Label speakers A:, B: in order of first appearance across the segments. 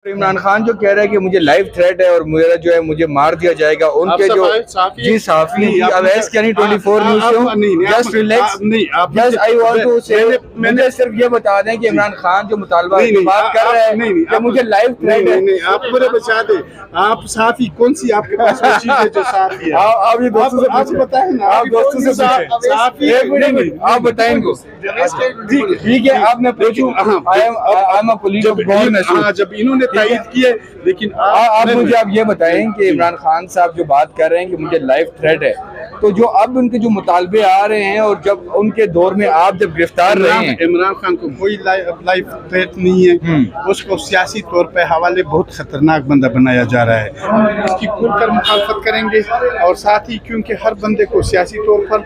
A: عمران خان جو کہہ رہا ہے کہ مجھے لائف تھریٹ ہے اور میرا جو ہے مجھے مار دیا جائے گا، ان کے جو جی صحافی اویس کیانی 24 نیوز سے just relax just I want to say مجھے صرف یہ بتا دیں کہ عمران خان جو مطالبہ کی بات کر رہا ہے کہ مجھے لائف تھریٹ ہے۔
B: آپ مجھے بتا دیں آپ صحافی کون سی آپ کے پاس وہ چیز ہے جو صحافی ہے؟
A: آپ یہ دوستوں سے
B: آپ بتائیں نا،
A: آپ دوستوں سے صحافی آپ بتائیں گے ٹھیک ہے۔ آپ میں پوچھوں
B: جب انہوں نے تائید کی ہے، لیکن
A: آپ مجھے اب یہ بتائیں کہ عمران خان صاحب جو بات کر رہے ہیں کہ مجھے لائف تھریٹ ہے، تو جو اب ان کے جو مطالبے آ رہے ہیں اور جب ان کے دور میں آپ جب گرفتار رہے ہیں،
B: عمران خان کو کوئی لائف تھریٹ نہیں ہے، اس کو سیاسی طور پہ حوالے بہت خطرناک بندہ بنایا جا رہا ہے، اس کی کھل کر مخالفت کریں گے، اور ساتھ ہی کیونکہ ہر بندے کو سیاسی طور پر،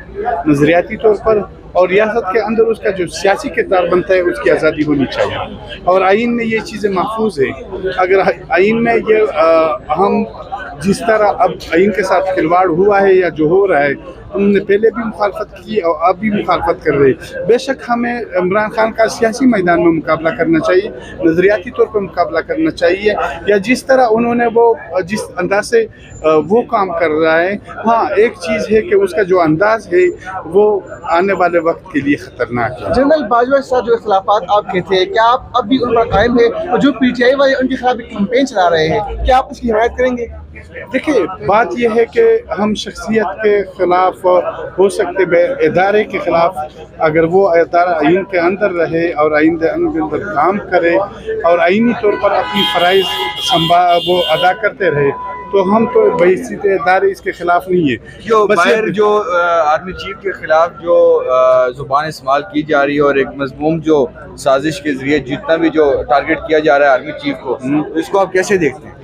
B: نظریاتی طور پر اور ریاست کے اندر اس کا جو سیاسی کردار بنتا ہے اس کی آزادی ہونی چاہیے، اور آئین میں یہ چیزیں محفوظ ہیں۔ اگر آئین میں یہ ہم جس طرح اب آئین کے ساتھ کھلواڑ ہوا ہے یا جو ہو رہا ہے، ہم نے پہلے بھی مخالفت کی اور اب بھی مخالفت کر رہے ہیں۔ بے شک ہمیں عمران خان کا سیاسی میدان میں مقابلہ کرنا چاہیے، نظریاتی طور پر مقابلہ کرنا چاہیے، یا جس طرح انہوں نے وہ جس انداز سے وہ کام کر رہا ہے۔ ہاں ایک چیز ہے کہ اس کا جو انداز ہے وہ آنے والے وقت کے لیے خطرناک ہے۔
C: جنرل باجوہ کے ساتھ جو اختلافات آپ کے تھے، کیا آپ اب بھی ان پر قائم ہیں؟ اور جو پی ٹی آئی والے ان کے خلاف ایک کیمپین چلا رہے ہیں، کیا آپ اس کی حمایت کریں گے؟
B: دیکھیے بات یہ ہے کہ ہم شخصیت کے خلاف ہو سکتے ادارے کے خلاف، اگر وہ ادارہ آئین کے اندر رہے اور آئین کے اندر کام کرے اور آئینی طور پر اپنی فرائض وہ ادا کرتے رہے، تو ہم تو بحیثیت ادارے اس کے خلاف نہیں ہے۔
A: جو باہر جو آرمی چیف کے خلاف جو زبان استعمال کی جا رہی ہے اور ایک مضموم جو سازش کے ذریعے جتنا بھی جو ٹارگٹ کیا جا رہا ہے آرمی چیف کو، اس کو آپ کیسے دیکھتے ہیں؟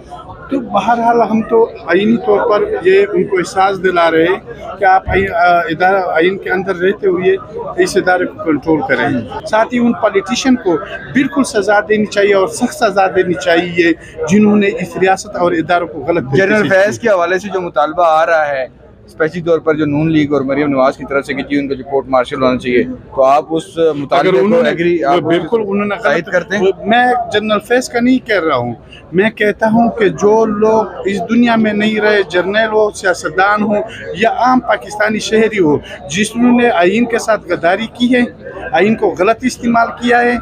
B: تو بہرحال ہم تو آئینی طور پر یہ ان کو احساس دلا رہے ہیں کہ آپ ادارہ آئین کے اندر رہتے ہوئے اس ادارے کو کنٹرول کریں۔ ساتھ ہی ان پالیٹیشین کو بالکل سزا دینی چاہیے اور سخت سزا دینی چاہیے جنہوں نے اس ریاست اور اداروں کو غلط۔
A: جنرل فیض کے حوالے سے جو مطالبہ آ رہا ہے اسپیشلی طور پر جو نون لیگ اور مریم نواز کی طرف سے کہ ان کا جو کورٹ مارشل ہونا چاہیے، تو آپ اس مطالبے کو ایگری
B: بالکل انہوں نے
A: تائید کرتے ہیں؟
B: میں جنرل فیض کا نہیں کہہ رہا ہوں، میں کہتا ہوں کہ جو لوگ اس دنیا میں نہیں رہے، جرنیل ہو، سیاستدان ہو یا عام پاکستانی شہری ہو، جنہوں نے آئین کے ساتھ غداری کی ہے، آئین کو غلط استعمال کیا ہے،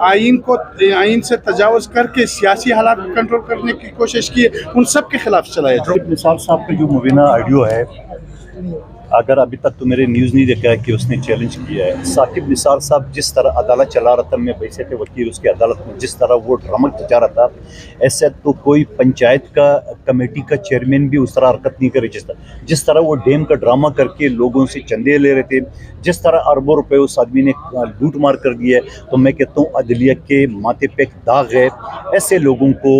B: آئین سے تجاوز کر کے سیاسی حالات کو کنٹرول کرنے کی کوشش کی ہے، ان سب کے خلاف چلایا جائے۔
D: ثاقب نثار صاحب کا جو مبینہ آڈیو ہے، اگر ابھی تک تو میرے نیوز نہیں دیکھا ہے کہ اس نے چیلنج کیا ہے، ثاقب نثار صاحب جس طرح عدالت چلا رہا تھا، میں بحیثیت وکیل اس کی عدالت میں جس طرح وہ ڈرامہ چلا رہا تھا، ایسے تو کوئی پنچایت کا کمیٹی کا چیئرمین بھی اس طرح حرکت نہیں کرے جس طرح وہ ڈیم کا ڈرامہ کر کے لوگوں سے چندے لے رہے تھے، جس طرح اربوں روپے اس آدمی نے لوٹ مار کر دیا ہے۔ تو میں کہتا ہوں عدلیہ کے ماتھے پہ ایک داغ ہے، ایسے لوگوں کو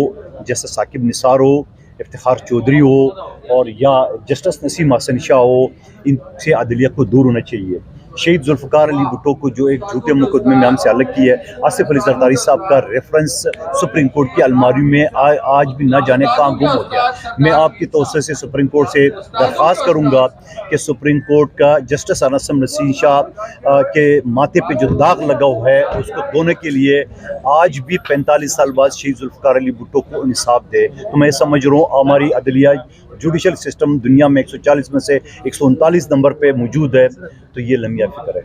D: جیسے ثاقب نثار ہو، افتخار چودھری ہو اور یا جسٹس نسیم حسن شاہ ہو، ان سے عدلیہ کو دور ہونا چاہیے۔ شہید ذوالفقار علی بھٹو کو جو ایک جھوٹے مقدمے میں ہم سے الگ کی ہے، آصف علی زرداری صاحب کا ریفرنس سپریم کورٹ کی الماری میں آج بھی نہ جانے کہاں گم ہو گیا۔ میں آپ کی توسط سے سپریم کورٹ سے درخواست کروں گا کہ سپریم کورٹ کا جسٹس انسم نسیم شاہ کے ماتھے پہ جو داغ لگا ہوا ہے اس کو دھونے کے لیے آج بھی 45 سال بعد شہید ذوالفقار علی بھٹو کو انصاف دے۔ تو میں سمجھ رہا ہوں ہماری عدلیہ جوڈیشل سسٹم دنیا میں 140 میں سے 139 نمبر پہ موجود ہے، تو یہ لمحہ فکر ہے۔